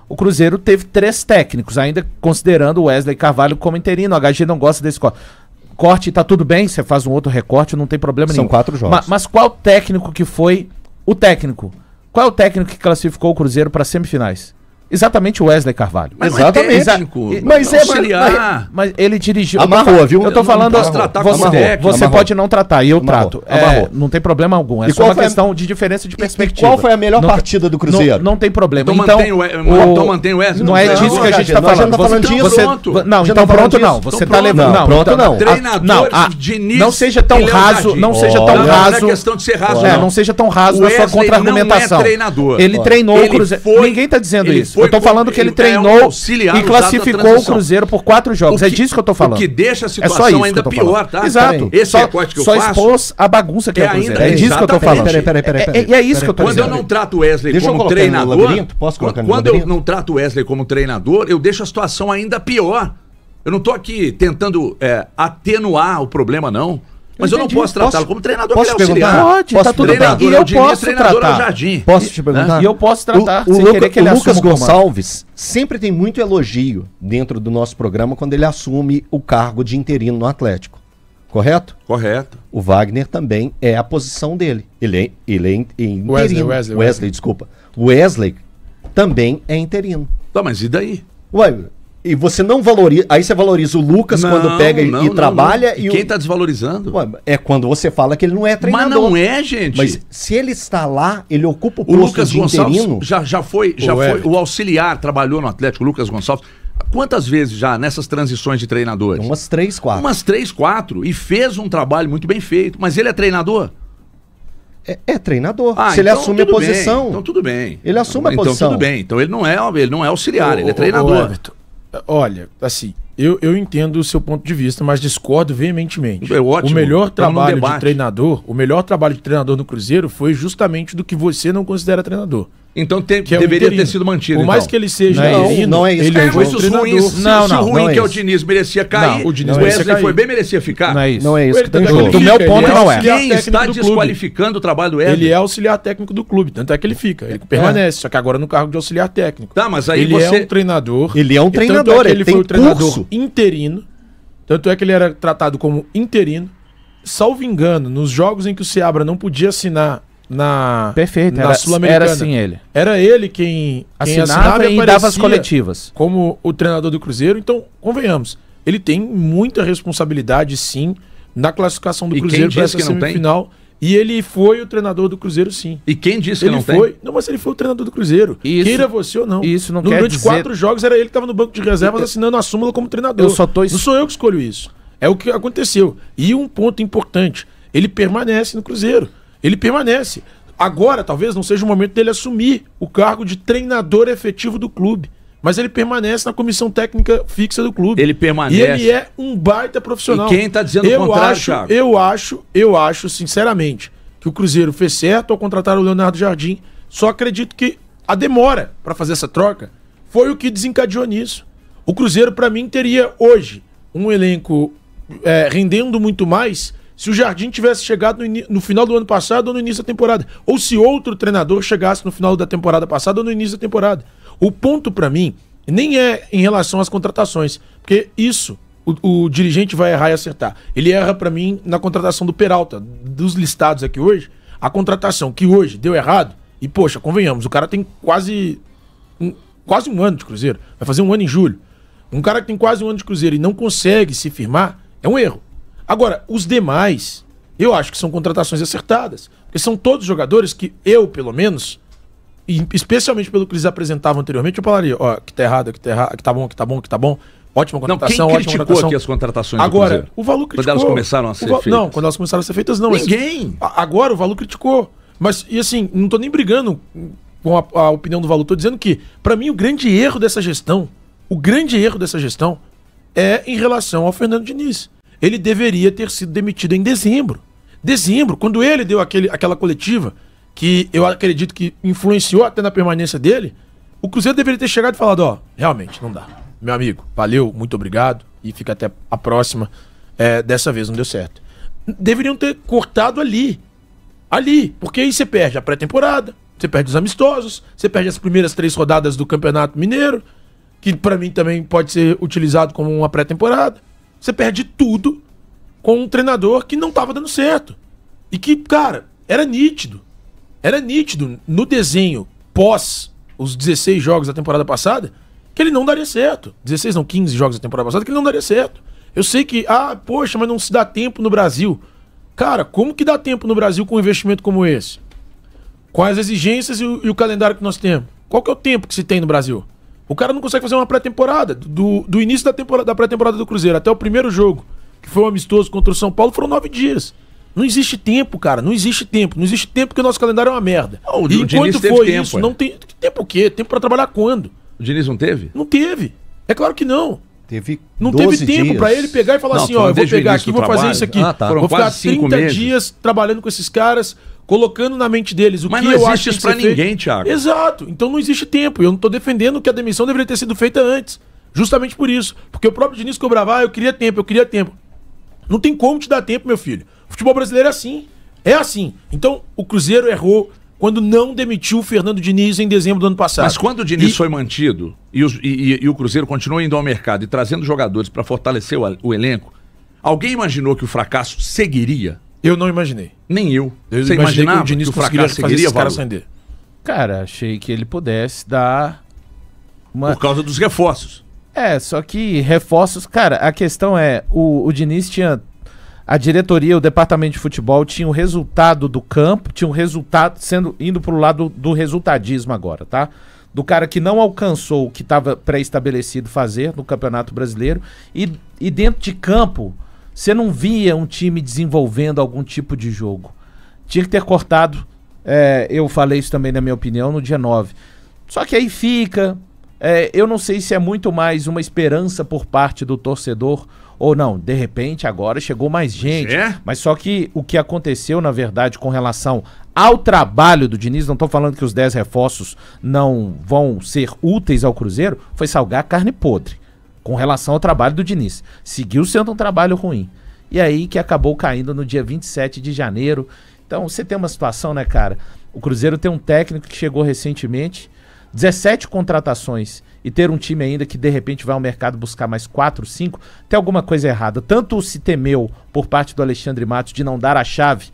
O Cruzeiro teve 3 técnicos, ainda considerando o Wesley Carvalho como interino. O HG não gosta desse corte, tá tudo bem, você faz um outro recorte, não tem problema nenhum. São 4 jogos. Mas qual técnico que foi o técnico? Qual é o técnico que classificou o Cruzeiro para semifinais? Exatamente o Wesley Carvalho. Mas Exatamente. Mas é auxiliar. Mas ele dirigiu. Amarrou, viu? Eu tô falando. posso tratar como Você, técnico. você Amarrou. pode não tratar, e eu Amarrou. trato. Amarrou. Não tem problema algum. É E só qual uma foi a- questão de diferença de E perspectiva. qual foi a melhor partida do Cruzeiro? Não tem problema. Então mantém então mantém o Wesley. Não é Não, disso que a gente tá nós já falando. não tá falando Você- disso. você- Pronto. Não, Já então não tá falando pronto não. disso. Você Então tá levando. pronto. Não, Pronto então- não. Treinador Diniz, não seja tão ele é o raso, Jardim. não seja tão Olha, Não é raso. questão de ser raso, É, não. não seja tão raso O na sua Wesley contra-argumentação. não é treinador. Ele Ó, treinou ele o Cruzeiro. foi- Ninguém tá dizendo ele isso. foi Eu tô falando que ele é um treinou auxiliar e usado na classificou o transição. Cruzeiro por 4 jogos. É disso que eu tô falando. O que deixa a É só situação isso ainda que eu tô pior, falando. tá? Exato. Esse só, recorte que eu só faço expôs a bagunça que é o Cruzeiro. ainda- É disso que eu tô falando. exatamente. E é isso que eu tô Quando eu dizendo. não trato o Wesley Deixa eu como colocar no treinador, labirinto? Posso colocar no quando eu labirinto? não trato o Wesley como treinador, eu deixo a situação ainda pior. Eu não tô aqui tentando atenuar o problema, não. Mas eu não entendi. posso tratá-lo Posso- como treinador, posso porque ele é auxiliar. perguntar? Pode, Posso tá tudo bem. Treinador E é o eu Diniz, posso treinador é o tratar. Jardim. Posso te perguntar? E eu posso tratar, O sem querer que ele Lucas assuma o comando. Gonçalves sempre tem muito elogio dentro do nosso programa quando ele assume o cargo de interino no Atlético. Correto? Correto. O Wagner também é a posição dele. Ele é interino. Wesley. Desculpa. O Wesley também é interino. Tá, mas e daí? Ué, e você não valoriza. Aí você valoriza o Lucas quando pega e trabalha. E quem tá desvalorizando? Ué, é quando você fala que ele não é Mas treinador. não é, gente. Mas se ele está lá, ele ocupa o O posto Lucas de Gonçalves interino. já foi Everton. o auxiliar, trabalhou no Atlético, o Lucas Gonçalves. Quantas vezes já nessas transições de treinadores? Umas 3, 4. Umas 3, 4. E fez um trabalho muito bem feito. Mas ele é treinador? É treinador. Ah, se ele então assume a tudo bem. posição. Então tudo bem. Ele assume a então, posição. Então tudo bem. Então ele não é auxiliar, ele é Ô, treinador. Everton, olha, assim, eu entendo o seu ponto de vista, mas discordo veementemente. É ótimo. O melhor Estamos num trabalho de debate. treinador, o melhor trabalho de treinador no Cruzeiro foi justamente do que você não considera treinador. Então Que é o deveria interino. ter sido mantido. Por mais então. que ele seja Não, interino, não é isso ele que eu foi Mas um se os treinador. ruins, se Não, o não, ruim não é que é o isso. Diniz merecia cair, Não, o Diniz o merecia Wesley cair. foi bem, merecia ficar. Não é isso. Não é isso Ele que tem tá jogo. Do meu Ele ponto, é não é. auxiliar Quem técnico está do clube. desqualificando o trabalho do Wesley? Ele é auxiliar técnico do clube, tanto é que ele fica. Ele permanece, só que agora no cargo de auxiliar técnico. Tá, mas aí ele você... é um treinador. Ele é um e tanto treinador, que ele ele tem foi o treinador curso. interino. Tanto é que ele era tratado como interino. Salvo engano, nos jogos em que o Seabra não podia assinar na Perfeito, na Sul-Americana. era assim ele. Era ele quem Assinava e dava as aparecia coletivas. como o treinador do Cruzeiro. Então, convenhamos, ele tem muita responsabilidade, sim, na classificação do E quem Cruzeiro para disse essa que não tem? semifinal. E ele foi o treinador do Cruzeiro, sim. E quem disse que Ele não foi. tem? Não, mas ele foi o treinador do Cruzeiro. Isso- Queira você ou não. isso não quer Durante dizer- 4 jogos era ele que estava no banco de reservas assinando a súmula como treinador. Eu só tô- Não sou eu que escolho isso. É o que aconteceu. E um ponto importante: ele permanece no Cruzeiro. Ele permanece. Agora, talvez não seja o momento dele assumir o cargo de treinador efetivo do clube. Mas ele permanece na comissão técnica fixa do clube. Ele permanece. E ele é um baita profissional. E quem tá dizendo o contrário, Thiago? Eu acho, sinceramente, que o Cruzeiro fez certo ao contratar o Leonardo Jardim. Só acredito que a demora para fazer essa troca foi o que desencadeou nisso. O Cruzeiro, para mim, teria hoje um elenco rendendo muito mais se o Jardim tivesse chegado no final do ano passado ou no início da temporada. Ou se outro treinador chegasse no final da temporada passada ou no início da temporada. O ponto para mim nem é em relação às contratações, porque isso o dirigente vai errar e acertar. Ele erra para mim na contratação do Peralta, dos listados aqui hoje. A contratação que hoje deu errado, e poxa, convenhamos, o cara tem quase um ano de Cruzeiro, vai fazer um ano em julho. Um cara que tem quase um ano de Cruzeiro e não consegue se firmar, é um erro. Agora, os demais, eu acho que são contratações acertadas. Porque são todos jogadores que eu, pelo menos, e especialmente pelo que eles apresentavam anteriormente, eu falaria, ó, que tá errado, que tá bom. Ótima Não, contratação, quem ótima criticou contratação. aqui as contratações do Agora, Cruzeiro? o Valu criticou. Quando elas começaram a ser feitas? Não, quando elas começaram a ser feitas, não. Ninguém. Agora o Valu criticou. Mas, e assim, não tô nem brigando com a opinião do Valu. Tô dizendo que, pra mim, o grande erro dessa gestão é em relação ao Fernando Diniz. Ele deveria ter sido demitido em dezembro. Dezembro, quando ele deu aquela coletiva, que eu acredito que influenciou até na permanência dele, o Cruzeiro deveria ter chegado e falado, ó, realmente, não dá. Meu amigo, valeu, muito obrigado, e fica até a próxima. Dessa vez não deu certo. Deveriam ter cortado ali, porque aí você perde a pré-temporada, Você perde os amistosos, você perde as primeiras 3 rodadas do Campeonato Mineiro, que pra mim também pode ser utilizado como uma pré-temporada. Você perde tudo com um treinador que não tava dando certo. E que, cara, era nítido no desenho pós os 16 jogos da temporada passada que ele não daria certo. 16 não, 15 jogos da temporada passada que ele não daria certo. Eu sei que, poxa, mas não se dá tempo no Brasil. Cara, como que dá tempo no Brasil com um investimento como esse? Com as exigências e o calendário que nós temos? Qual que é o tempo que se tem no Brasil? O cara não consegue fazer uma pré-temporada. Do início da pré-temporada do Cruzeiro até o primeiro jogo, que foi um amistoso contra o São Paulo, foram 9 dias. Não existe tempo, cara. Não existe tempo. Não existe tempo porque o nosso calendário é uma merda. E enquanto foi isso, não tem tempo o quê? Tempo pra trabalhar quando? O Diniz não teve? Não teve. É claro que não. Não teve tempo pra ele pegar e falar assim, ó, eu vou pegar aqui, vou fazer isso aqui. Vou ficar 30 dias trabalhando com esses caras, colocando na mente deles o que eu acho que isso pra ninguém, Thiago. Exato. Então não existe tempo. Eu não tô defendendo que a demissão deveria ter sido feita antes. Justamente por isso. Porque o próprio Diniz cobrava, eu queria tempo. Não tem como te dar tempo, meu filho. O futebol brasileiro é assim. É assim. Então o Cruzeiro errou quando não demitiu o Fernando Diniz em dezembro do ano passado. Mas quando o Diniz foi mantido e o Cruzeiro continuou indo ao mercado e trazendo jogadores para fortalecer o elenco, alguém imaginou que o fracasso seguiria? Eu não imaginei. Nem eu. Você imaginava que o Diniz conseguiria fazer esse cara ascender? Cara, achei que ele pudesse dar por causa dos reforços. Só que reforços... Cara, a questão é, o Diniz tinha... A diretoria, o departamento de futebol tinha o resultado do campo, tinha o resultado indo pro lado do resultadismo agora, tá? Do cara que não alcançou o que estava pré-estabelecido fazer no Campeonato Brasileiro e dentro de campo, você não via um time desenvolvendo algum tipo de jogo. Tinha que ter cortado, eu falei isso também na minha opinião, no dia 9. Só que aí fica, eu não sei se é muito mais uma esperança por parte do torcedor ou não, de repente agora chegou mais gente. Mas só que o que aconteceu, na verdade, com relação ao trabalho do Diniz, não estou falando que os 10 reforços não vão ser úteis ao Cruzeiro, foi salgar a carne podre com relação ao trabalho do Diniz. Seguiu sendo um trabalho ruim. E aí que acabou caindo no dia 27 de janeiro. Então você tem uma situação, né, cara? O Cruzeiro tem um técnico que chegou recentemente, 17 contratações, e ter um time ainda que de repente vai ao mercado buscar mais 4, 5, tem alguma coisa errada. Tanto se temeu por parte do Alexandre Matos de não dar a chave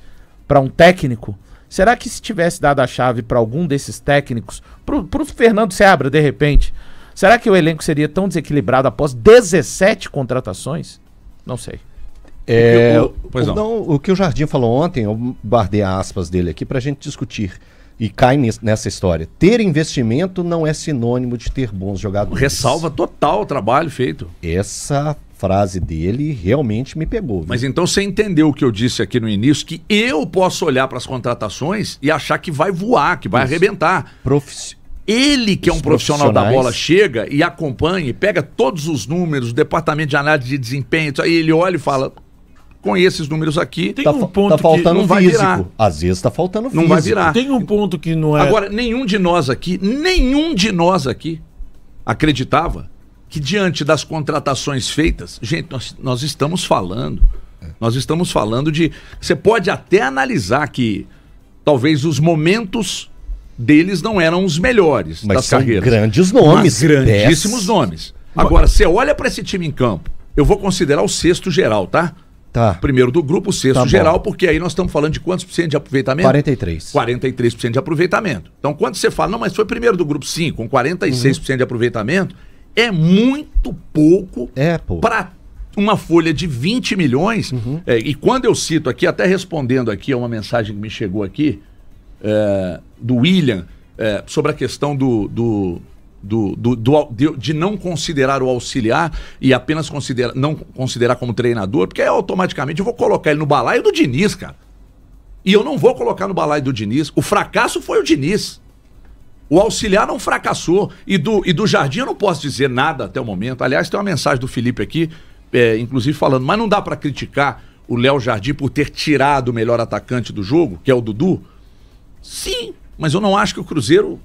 para um técnico. Será que se tivesse dado a chave para algum desses técnicos, pro Fernando Seabra de repente, será que o elenco seria tão desequilibrado após 17 contratações? Não sei. O que o Jardim falou ontem, eu guardei aspas dele aqui pra gente discutir. E cai nessa história. Ter investimento não é sinônimo de ter bons jogadores. Ressalva total o trabalho feito. Essa frase dele realmente me pegou. Viu? Mas então você entendeu o que eu disse aqui no início, que eu posso olhar para as contratações e achar que vai voar, que vai arrebentar. Ele, que é um profissional da bola, chega e acompanha, e pega todos os números, o departamento de análise de desempenho, aí ele olha e fala... Com esses números aqui, tem um ponto tá faltando que não vai virar. Às vezes tá faltando físico. Não vai virar. Tem um ponto que não é... Agora, nenhum de nós aqui acreditava que diante das contratações feitas, gente, nós estamos falando de... Você pode até analisar que talvez os momentos deles não eram os melhores das carreiras. Grandes nomes. Grandíssimos nomes. Agora, você olha para esse time em campo, eu vou considerar o sexto geral, tá? Tá. Primeiro do grupo, sexto geral, porque aí nós estamos falando de quantos por cento de aproveitamento? 43. 43% de aproveitamento. Então, quando você fala, não, mas foi primeiro do grupo, sim, com 46% de aproveitamento, é muito pouco para uma folha de 20 milhões. E quando eu cito aqui, até respondendo aqui a uma mensagem que me chegou aqui, do William, sobre a questão de não considerar o auxiliar e apenas não considerar como treinador, porque automaticamente eu vou colocar ele no balaio do Diniz, cara. E eu não vou colocar no balaio do Diniz. O fracasso foi o Diniz. O auxiliar não fracassou. E do Jardim eu não posso dizer nada até o momento. Aliás, tem uma mensagem do Felipe aqui, inclusive falando, mas não dá pra criticar o Léo Jardim por ter tirado o melhor atacante do jogo, que é o Dudu? Sim, mas eu não acho que o Cruzeiro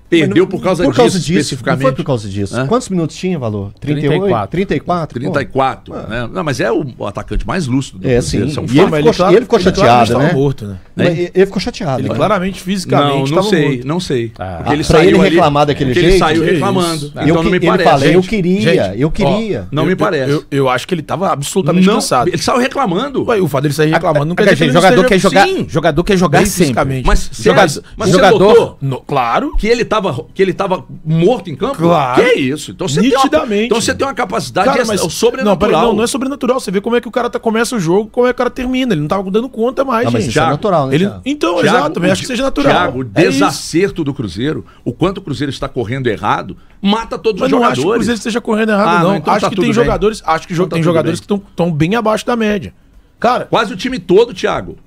perdeu por causa disso especificamente. Não foi por causa disso. Quantos minutos tinha, Valor? 38? 34? Né? Não, mas é o atacante mais lúcido do Cruzeiro. Sim. E ele ficou chateado, né? Morto, né? Ele ficou chateado. Ele né? claramente, fisicamente, Não tava sei, morto. não sei. Pra ele ele reclamar daquele porque jeito? ele saiu Que reclamando. isso. Então não me Ele parece. fala, eu Gente, queria, eu queria. não me parece. Eu acho que ele tava absolutamente Não, cansado. ele saiu reclamando. Ué, o fato dele sair reclamando não quer dizer que ele jogador não quer esteja jogar, sim, jogador quer jogar bem sempre. fisicamente. Mas Jogador- mas jogador- você notou Claro. que ele tava morto em campo? Claro. Que é isso? Então você Nitidamente. tem uma capacidade Cara, mas sobrenatural. Não, peraí, não é sobrenatural. Você vê como é que o cara começa o jogo, como é que o cara termina. Ele não tava dando conta mais, Não, mas gente. isso é natural, né, Ele, Thiago? então, Thiago, exato, também acho que seja natural. Thiago, o É isso. desacerto do Cruzeiro, o quanto o Cruzeiro está correndo errado, mata todos Mas os não jogadores. acho que o Cruzeiro esteja correndo errado, Ah, não. então acho tá que tudo tem bem. jogadores, acho que Então tá tem tudo jogadores bem. que estão bem abaixo da média. Cara, Quase o time todo, Thiago.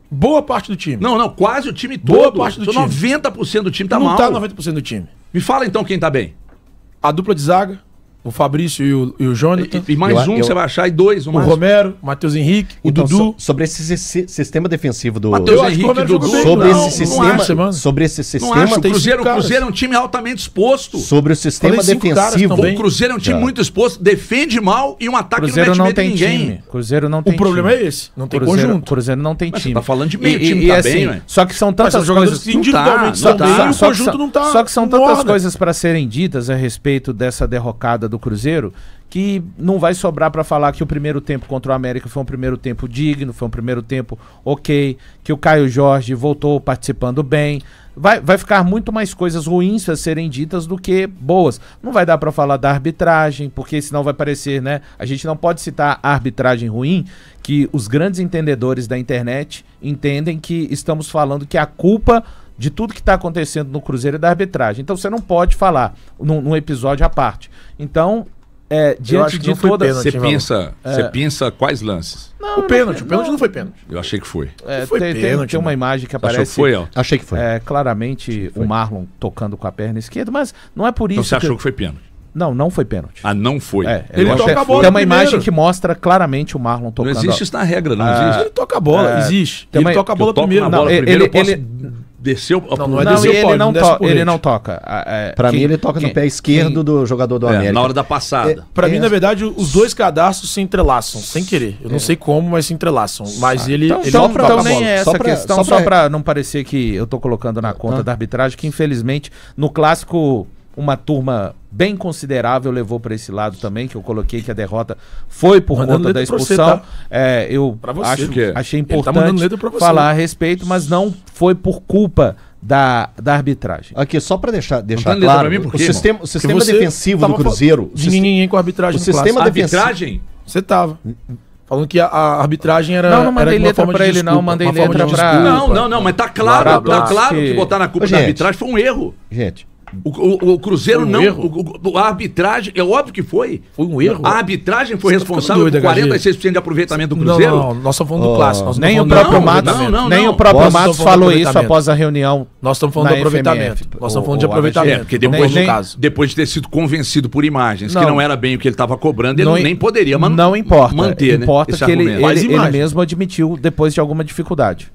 boa parte do time. Não, quase o time Boa todo. parte do Então time. 90% do time tá não mal. tá 90% do time. Me fala então quem tá bem. A dupla de zaga, o Fabrício e o Jonathan, E mais Eu- você vai achar, e dois, o mais. Romero, o Matheus Henrique, o Então, Dudu. sobre esse sistema defensivo do... Matheus Eu acho que o Henrique, Romero jogou Dudu. bem. Sobre Não, esse não sistema, acha, mano. sobre esse Não sistema, acho, o tem Cruzeiro, cinco caras. é um time altamente exposto. sobre o sistema Falei cinco caras defensivo. também. O Cruzeiro é um time Já. muito exposto, defende mal e um ataque Cruzeiro não não mete tem medo em ninguém. time. Cruzeiro não O tem problema time. é esse, não tem Cruzeiro, conjunto. Cruzeiro não tem Mas você time. tá falando de meio time, tá bem, ué. Só que são Mas tantas são jogadores coisas. que individualmente não são tá. bem e o Só que conjunto são- não tá. Só que são não tantas orna. coisas para serem ditas a respeito dessa derrocada do Cruzeiro que não vai sobrar para falar que o primeiro tempo contra o América foi um primeiro tempo digno, foi um primeiro tempo ok, que o Caio Jorge voltou participando bem. Vai ficar muito mais coisas ruins a serem ditas do que boas. Não vai dar para falar da arbitragem, porque senão vai parecer, né? A gente não pode citar a arbitragem ruim, que os grandes entendedores da internet entendem que estamos falando que a culpa de tudo que está acontecendo no Cruzeiro é da arbitragem. Então você não pode falar num episódio à parte. Então, diante acho que de não foi toda... pênalti. Você pensa quais lances? O pênalti não foi pênalti. Eu achei que foi. foi tem pênalti, uma mano. imagem que Achou aparece... que foi, ó. Achei que foi. claramente o Marlon tocando com a perna esquerda, mas não é por isso Então você achou que foi pênalti? Não foi pênalti. Ah, não foi. Ele Eu toca achei- a bola Tem uma primeiro. imagem que mostra claramente o Marlon Não tocando. existe isso na regra, não Ele existe. toca a bola, existe. tem Ele uma- toca a Eu bola toco primeiro. na bola Não, primeiro, ele- eu posso ele- descer o... Não é Não, descer o ele pode, não, não desce o ele colete. não toca. Pra mim, ele toca no pé esquerdo do jogador do América. na hora da passada. Pra mim, na verdade, os dois cadastros se entrelaçam, sem querer. Eu não sei como, mas se entrelaçam. Mas ele Então, ele então, toca a então bola. nem é essa Só pra- questão, só só pra- pra não parecer que eu tô colocando na conta da arbitragem, que infelizmente no clássico uma turma bem considerável levou pra esse lado também, que eu coloquei que a derrota foi por Mandando conta da letra pra você, expulsão. tá? Eu Pra você. acho, O quê? achei Ele tá mandando importante letra pra você. falar a respeito, mas não foi por culpa da arbitragem. Aqui, só pra deixar tá claro, dando pra mim por o quê, sistema, o Porque sistema você defensivo do tava Cruzeiro... De ninguém com a arbitragem o no sistema clássico. defensivo- Arbitragem? Você tava. Falando que a arbitragem era. Não mandei era de uma letra forma pra de ele, não, desculpa, mandei uma forma de letra pra- desculpa. Não, mas tá claro, Blá, blá, tá claro que- que botar na culpa Ô, da gente. arbitragem foi um erro. Gente, O Cruzeiro Foi um não. erro? A arbitragem, é óbvio que foi. Foi um erro. A arbitragem foi Você tá ficando responsável doido, por HG. 46% de aproveitamento do Cruzeiro. Não, nós estamos falando do clássico. nós não Nem o estamos falando próprio do Matos, aproveitamento. nem não. o próprio Nós Matos estamos falando falou do isso aproveitamento. após a reunião. Nós estamos falando na do aproveitamento. FMF. Nós estamos falando de O aproveitamento. É, porque Não depois, foi no caso. depois de ter sido convencido por imagens que Não. não era bem o que ele estava cobrando, ele Não nem poderia não importa. manter, Importa né, esse que ele, argumento. Faz ele imagem. mesmo admitiu depois de alguma dificuldade.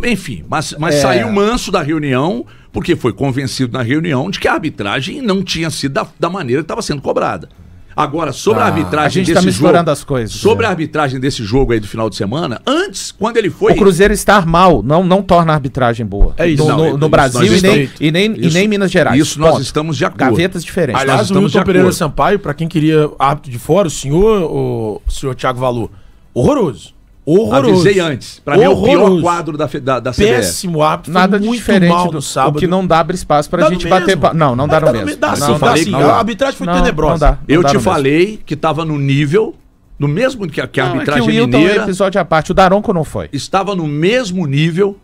Enfim, mas saiu manso da reunião, porque foi convencido na reunião de que a arbitragem não tinha sido da maneira que estava sendo cobrada. Agora, sobre a arbitragem a gente desse tá jogo... misturando as coisas. Sobre a arbitragem desse jogo aí do final de semana, antes, quando ele foi... O Cruzeiro estar mal não torna a arbitragem boa. É isso. No, Não, no- isso no Brasil nós e nem Minas Gerais. Isso nós Ponto. estamos de acordo. Gavetas diferentes. Nós Aliás, o estamos de Wilton Pereira acordo. Sampaio, pra quem queria árbitro de fora, o senhor Thiago Valu, horroroso. Horroroso. Avisei antes. Pra mim é o pior Horroroso. quadro da CBF. Péssimo árbitro. Nada foi de muito diferente mal do no sábado. O que não dá abre espaço pra Dá gente no bater... mesmo. Não dá no mesmo. Dá Mas sim, eu dá falei sim. que A não. arbitragem foi Não tenebrosa. dá. Eu dá te no mesmo. falei que estava no nível, no mesmo que a Não, é que o arbitragem Wilton é mineira, episódio à parte. O Daronco não foi. estava no mesmo nível,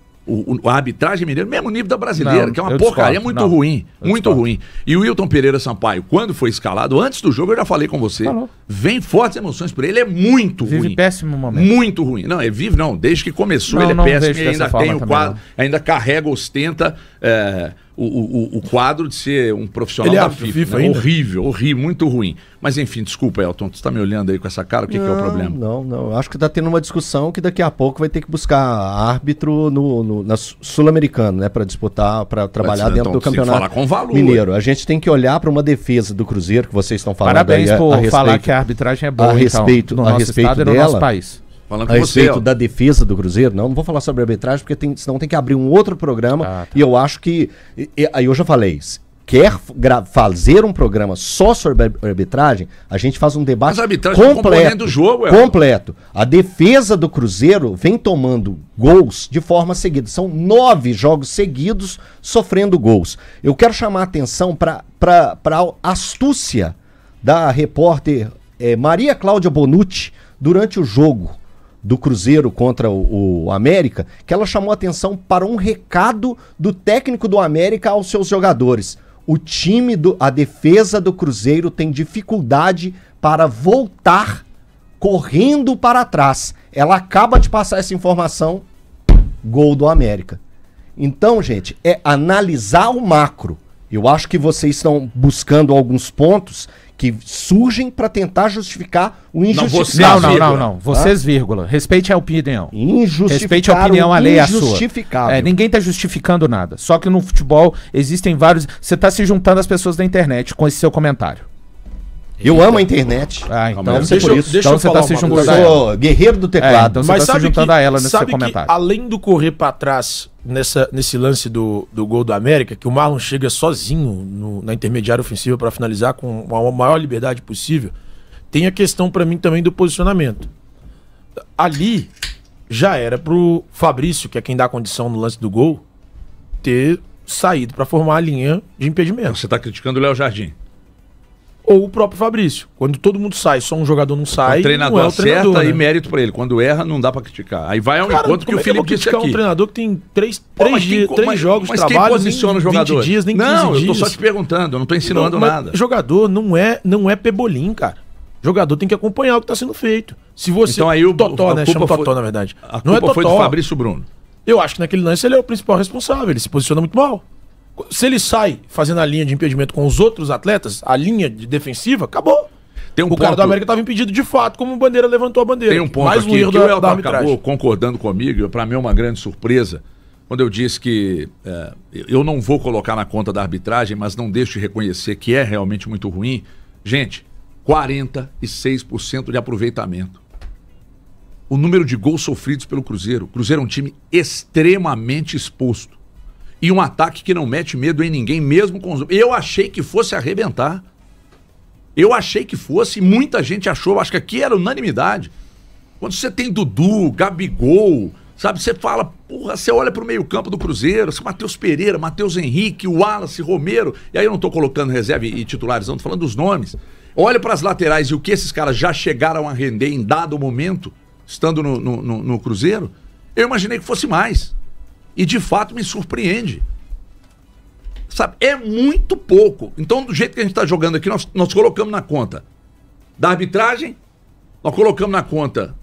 a arbitragem mineira, no mesmo nível da brasileira, Não, que é uma eu porcaria discordo. muito Não, ruim. eu Muito discordo. ruim. E o Wilton Pereira Sampaio, quando foi escalado, antes do jogo, eu já falei com você, Falou. vem fortes emoções por ele, é muito Vive ruim. péssimo momento. Muito ruim. Não, ele vive, não. Desde que começou, Não, ele é não péssimo vejo e ainda dessa forma tem o também, quadro, ainda carrega, ostenta o quadro de ser um profissional Ele é da árbitro FIFA. FIFA né? ainda? Horrível, horrível, muito ruim. Mas enfim, desculpa, Elton, tu está me olhando aí com essa cara, o que é o problema? Não. Acho que tá tendo uma discussão que daqui a pouco vai ter que buscar árbitro na Sul-Americano, né? Pra disputar, pra trabalhar Mas, dentro então, do tem que campeonato falar com valor. mineiro. A gente tem que olhar para uma defesa do Cruzeiro, que vocês estão falando Parabéns aí por a falar respeito, que a arbitragem é boa a respeito, no a nosso respeito estado e no dela. nosso país. Falando a respeito da defesa do Cruzeiro. Não vou falar sobre arbitragem, porque senão tem que abrir um outro programa. Tá. E eu acho que... Aí eu já falei, quer fazer um programa só sobre arbitragem, a gente faz um debate completo do jogo, completo. A defesa do Cruzeiro vem tomando gols de forma seguida. São 9 jogos seguidos sofrendo gols. Eu quero chamar a atenção para a astúcia da repórter Maria Cláudia Bonucci durante o jogo do Cruzeiro contra o América, que ela chamou a atenção para um recado do técnico do América aos seus jogadores. A defesa do Cruzeiro tem dificuldade para voltar correndo para trás. Ela acaba de passar essa informação, gol do América. Então, gente, é analisar o macro. Eu acho que vocês estão buscando alguns pontos que surgem para tentar justificar o injustificável. Não. Vocês, vírgula. Respeite a opinião. Respeite a opinião alheia à sua. Ninguém está justificando nada. Só que no futebol existem vários... Você está se juntando às pessoas da internet com esse seu comentário. Eu amo a internet. Então deixa eu você está se juntando a ela. Eu sou guerreiro do teclado. Então você está se juntando a ela nesse seu comentário. Que, além do correr para trás nesse lance do gol do América, que o Marlon chega sozinho na intermediária ofensiva para finalizar com a maior liberdade possível, tem a questão para mim também do posicionamento. Ali já era pro Fabrício, que é quem dá a condição no lance do gol, ter saído para formar a linha de impedimento. Você está criticando o Léo Jardim. Ou o próprio Fabrício. Quando todo mundo sai, só um jogador não sai, o treinador não é o treinador, acerta, né? E mérito pra ele. Quando erra, não dá pra criticar. Aí vai ao encontro que o Felipe disse aqui. Um treinador que tem três jogos de trabalho, quem posiciona o jogador? Dias, nem não, 15 dias. Eu tô só te perguntando, eu não tô ensinando nada. Jogador não é pebolim, cara. Jogador tem que acompanhar o que tá sendo feito. Se você... Então aí o Totó, né? Chama Totó, na verdade. A culpa foi do Fabrício Bruno. Eu acho que naquele lance ele é o principal responsável. Ele se posiciona muito mal. Se ele sai fazendo a linha de impedimento com os outros atletas, a linha de defensiva, acabou. O cara do América estava impedido de fato, como o Bandeira levantou a bandeira. Tem um ponto mais aqui erro que o Elton da arbitragem. Acabou concordando comigo, para mim é uma grande surpresa, quando eu disse que eu não vou colocar na conta da arbitragem, mas não deixo de reconhecer que é realmente muito ruim. Gente, 46% de aproveitamento. O número de gols sofridos pelo Cruzeiro. O Cruzeiro é um time extremamente exposto. E um ataque que não mete medo em ninguém, mesmo com os... Eu achei que fosse arrebentar. Eu achei que fosse, muita gente achou, acho que aqui era unanimidade. Quando você tem Dudu, Gabigol, sabe, você fala, porra, você olha pro meio-campo do Cruzeiro, Matheus Pereira, Matheus Henrique, o Wallace, Romero, e aí eu não tô colocando reserva e titulares, não, tô falando dos nomes. Olha para as laterais e o que esses caras já chegaram a render em dado momento, estando no Cruzeiro, eu imaginei que fosse mais. E de fato me surpreende. Sabe, é muito pouco. Então, do jeito que a gente está jogando aqui, nós colocamos na conta da arbitragem, nós colocamos na conta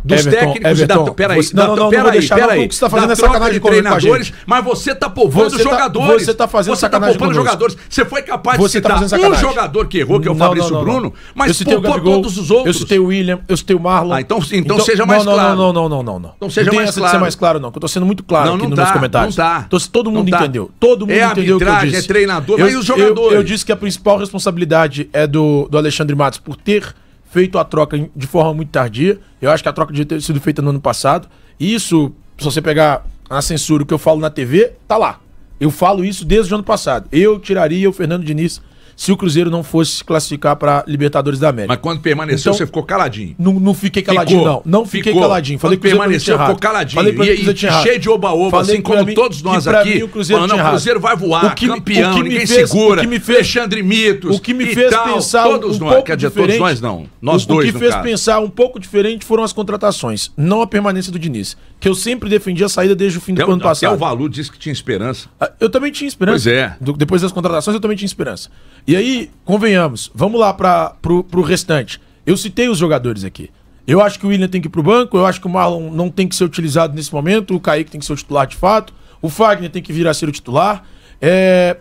dos técnicos Everton, peraí, peraí. Você tá fazendo essa sacanagem de treinadores, mas você tá poupando jogadores. Você tá fazendo sacanagem poupando jogadores. Você foi capaz de citar um jogador que errou, que é o Fabrício Bruno, mas poupou todos os outros. Eu citei o William, eu citei o Marlon. Então seja mais claro. Não. Então seja mais claro. Não ser mais claro, não. Que eu tô sendo muito claro aqui nos meus comentários. Não tá. Todo mundo entendeu. Todo mundo entendeu o que eu disse. É treinador, mas e os jogadores? Eu disse que a principal responsabilidade é do Alexandre Matos por ter feito a troca de forma muito tardia. Eu acho que a troca devia ter sido feita no ano passado. E isso, se você pegar a censura, o que eu falo na TV, tá lá. Eu falo isso desde o ano passado. Eu tiraria o Fernando Diniz se o Cruzeiro não fosse se classificar para Libertadores da América. Mas quando permaneceu, então, você ficou caladinho. Não fiquei caladinho, não. Não fiquei caladinho. Falei que permaneceu, ficou caladinho. E cheio de oba-oba, assim como todos nós aqui. O Cruzeiro vai voar, campeão, ninguém segura. Alexandre Mitos. O que me fez pensar todos nós, quer dizer, todos nós não. Nós dois, o que fez pensar um pouco diferente foram as contratações, não a permanência do Diniz. Que eu sempre defendi a saída desde o fim do ano passado. Até o Valu disse que tinha esperança. Eu também tinha esperança. Pois é. Depois das contratações eu também tinha esperança. E aí, convenhamos, vamos lá pro restante. Eu citei os jogadores aqui. Eu acho que o William tem que ir pro banco, eu acho que o Marlon não tem que ser utilizado nesse momento, o Kaique tem que ser o titular de fato, o Fagner tem que vir a ser o titular.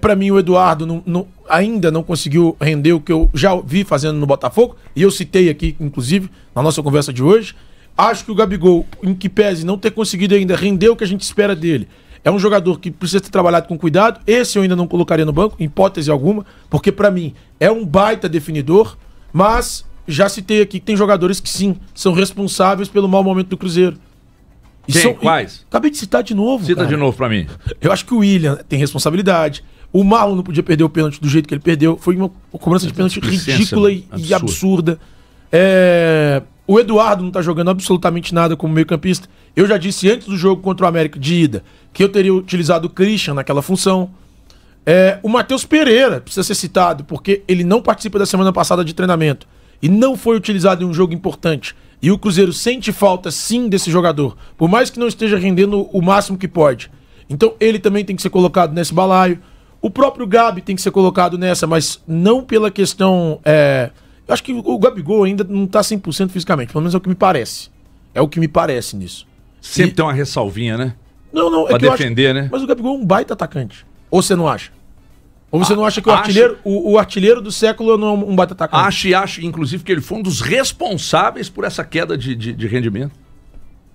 Pra mim, o Eduardo ainda não conseguiu render o que eu já vi fazendo no Botafogo, e eu citei aqui, inclusive, na nossa conversa de hoje. Acho que o Gabigol, em que pese não ter conseguido ainda render o que a gente espera dele, é um jogador que precisa ter trabalhado com cuidado. Esse eu ainda não colocaria no banco, em hipótese alguma, porque pra mim é um baita definidor, mas já citei aqui que tem jogadores que sim, são responsáveis pelo mau momento do Cruzeiro. Quais? Acabei de citar de novo. Cita cara. de novo pra mim. Eu acho que o William tem responsabilidade. O Marlon não podia perder o pênalti do jeito que ele perdeu. Foi uma cobrança de pênalti ridícula e absurda. O Eduardo não tá jogando absolutamente nada como meio-campista. Eu já disse antes do jogo contra o América de ida que eu teria utilizado o Christian naquela função. O Matheus Pereira precisa ser citado, porque ele não participa da semana passada de treinamento e não foi utilizado em um jogo importante. E o Cruzeiro sente falta, sim, desse jogador, por mais que não esteja rendendo o máximo que pode. Então ele também tem que ser colocado nesse balaio. O próprio Gabi tem que ser colocado nessa, mas não pela questão... Eu acho que o Gabigol ainda não tá 100% fisicamente, pelo menos é o que me parece. É o que me parece nisso. Sempre tem uma ressalvinha, né? Não, pra defender, né? Mas o Gabigol é um baita atacante. Ou você não acha? Ou você não acha que o artilheiro do século não é um baita atacante? Acho, inclusive, que ele foi um dos responsáveis por essa queda de rendimento.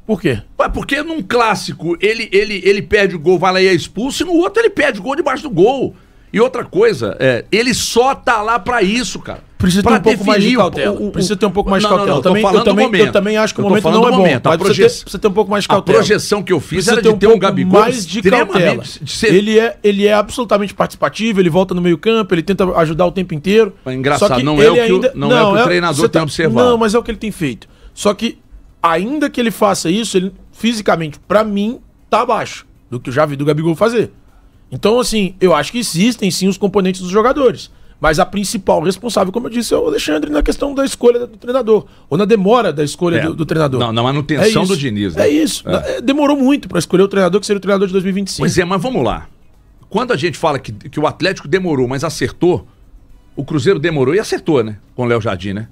Por quê? Porque num clássico ele perde o gol, vai lá e é expulso, e no outro ele perde o gol debaixo do gol. E outra coisa, ele só tá lá pra isso, cara. Precisa ter um pouco mais de cautela. Precisa ter um pouco mais de cautela. Eu também acho que o momento não é bom. Mas precisa ter um pouco mais de cautela. A projeção que eu fiz era de ter um Gabigol mais de cautela. Ele é absolutamente participativo, ele volta no meio-campo, ele tenta ajudar o tempo inteiro. Mas engraçado, não é o que o treinador tem observado. Não, mas é o que ele tem feito. Só que, ainda que ele faça isso, ele fisicamente, pra mim, tá abaixo do que eu já vi do Gabigol fazer. Então, assim, eu acho que existem sim os componentes dos jogadores. Mas a principal responsável, como eu disse, é o Alexandre na questão da escolha do treinador. Ou na demora da escolha do treinador. Não, na manutenção do Diniz. Né? É isso. Demorou muito para escolher o treinador que seria o treinador de 2025. Pois é, mas vamos lá. Quando a gente fala que o Atlético demorou, mas acertou, o Cruzeiro demorou e acertou, né? Com o Léo Jardim, né?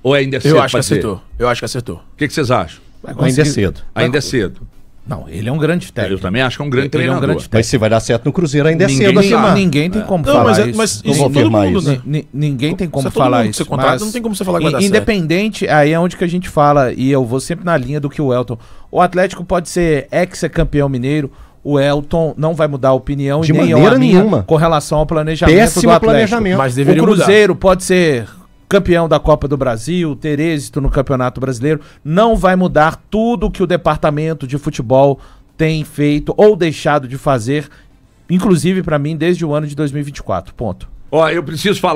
Ou ainda é cedo? Eu acho que acertou. Eu acho que acertou. O que vocês acham? Ainda é cedo. Ainda é cedo. Não, ele é um grande técnico. Eu também acho que é um grande treinador. Mas se vai dar certo no Cruzeiro, ainda é cedo afirmar. Ninguém tem como falar isso. Mas não vou afirmar isso. Ninguém tem como falar isso. Não tem como você falar que vai dar certo. Independente, aí é onde que a gente fala, e eu vou sempre na linha do que o Elton. O Atlético pode ser ex-campeão mineiro, o Elton não vai mudar a opinião de e nem maneira eu a minha nenhuma com relação ao planejamento Péssimo do Atlético. planejamento. Mas deveria o Cruzeiro pode ser campeão da Copa do Brasil, ter êxito no Campeonato Brasileiro, não vai mudar tudo que o departamento de futebol tem feito ou deixado de fazer, inclusive para mim, desde o ano de 2024. Ponto. Ó, eu preciso falar.